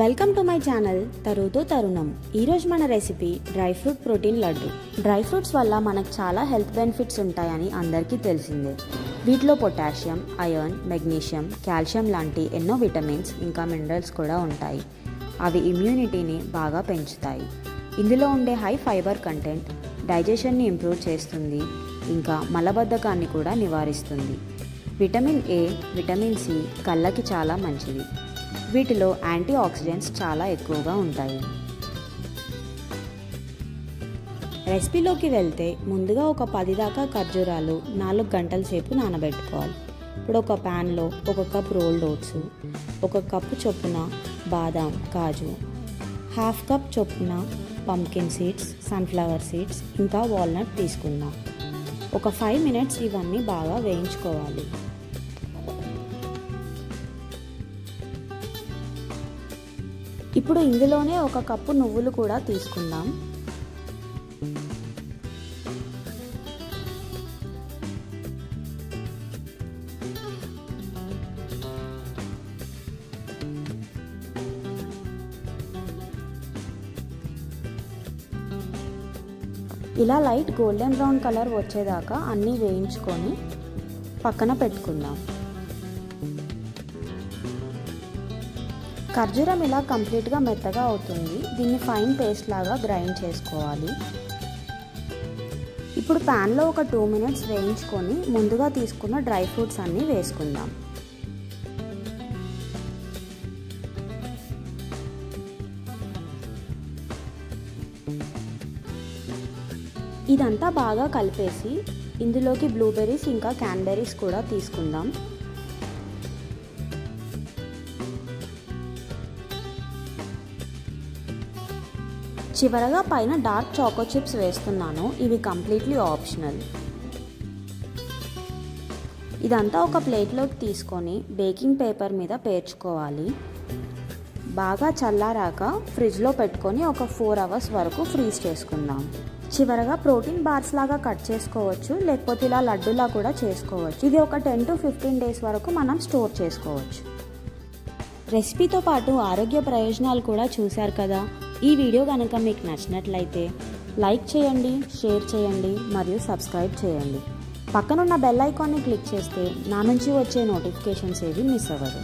Welcome to my channel తరుతో తరుణం. ఈరోజు మన recipe dry fruit protein laddu. Dry fruits వల్ల మనకు చాలా హెల్త్ బెనిఫిట్స్ ఉంటాయని అందరికీ తెలిసిందే. వీటిలో పొటాషియం, ఐరన్, మెగ్నీషియం, కాల్షియం లాంటి ఎన్నో విటమిన్స్ ఇంకా మినరల్స్ కూడా ఉంటాయి. అవి ఇమ్యూనిటీని బాగా పెంచుతాయి. ఇందులో ఉండే హై ఫైబర్ కంటెంట్ డైజెషన్ని ఇంప్రూవ్ చేస్తుంది, ఇంకా మలబద్ధకాన్ని కూడా నివారిస్తుంది. విటమిన్ ఏ, విటమిన్ సి కళ్ళకి చాలా మంచిది. వీటిలో యాంటీ ఆక్సిడెంట్స్ చాలా ఎక్కువగా ఉంటాయి. రెసిపీలోకి వెళ్తే ముందుగా ఒక 10 దాకా ఖర్జూరాలు 4 గంటల సేపు నానబెట్టుకోవాలి. ఇప్పుడు ఒక ప్యాన్లో 1 కప్ రోల్డ్ ఓట్స్, 1 కప్పు చొప్పున బాదాం, కాజు, 1/2 కప్ చొప్పున పంకిన్ సీడ్స్, సన్ఫ్లవర్ సీడ్స్, ఇంకా వాల్నట్ తీసుకుందాం. ఒక 5 మినిట్స్ ఇవన్నీ బాగా వేయించుకోవాలి. ఇప్పుడు ఇందులోనే 1 కప్పు నువ్వులు కూడా తీసుకుందాం. ఇలా లైట్ గోల్డెన్ బ్రౌన్ కలర్ వచ్చేదాకా అన్నీ వేయించుకొని పక్కన పెట్టుకుందాం. ఖర్జూరం ఇలా కంప్లీట్గా మెత్తగా అవుతుంది. దీన్ని ఫైన్ పేస్ట్ లాగా గ్రైండ్ చేసుకోవాలి. ఇప్పుడు ప్యాన్లో ఒక 2 మినిట్స్ వేయించుకొని ముందుగా తీసుకున్న డ్రై ఫ్రూట్స్ అన్నీ వేసుకుందాం. ఇదంతా బాగా కలిపేసి ఇందులోకి బ్లూబెర్రీస్ ఇంకా క్యాన్బెర్రీస్ కూడా తీసుకుందాం. చివరగా పైన డార్క్ చాకో చిప్స్ వేస్తున్నాను. ఇవి కంప్లీట్లీ ఆప్షనల్. ఇదంతా ఒక ప్లేట్లోకి తీసుకొని బేకింగ్ పేపర్ మీద పేర్చుకోవాలి. బాగా చల్లారాక ఫ్రిడ్జ్లో పెట్టుకొని ఒక 4 అవర్స్ వరకు ఫ్రీజ్ చేసుకుందాం. చివరగా ప్రోటీన్ బార్స్ లాగా కట్ చేసుకోవచ్చు, లేకపోతే ఇలా లడ్డూలా కూడా చేసుకోవచ్చు. ఇది ఒక 10 to 15 డేస్ వరకు మనం స్టోర్ చేసుకోవచ్చు. రెసిపీతో పాటు ఆరోగ్య ప్రయోజనాలు కూడా చూశారు కదా. ఈ వీడియో కనుక మీకు నచ్చినట్లయితే లైక్ చేయండి, షేర్ చేయండి మరియు సబ్స్క్రైబ్ చేయండి. పక్కనున్న బెల్ ఐకాన్ని క్లిక్ చేస్తే నా నుంచి వచ్చే నోటిఫికేషన్స్ ఏవి మిస్ అవ్వదు.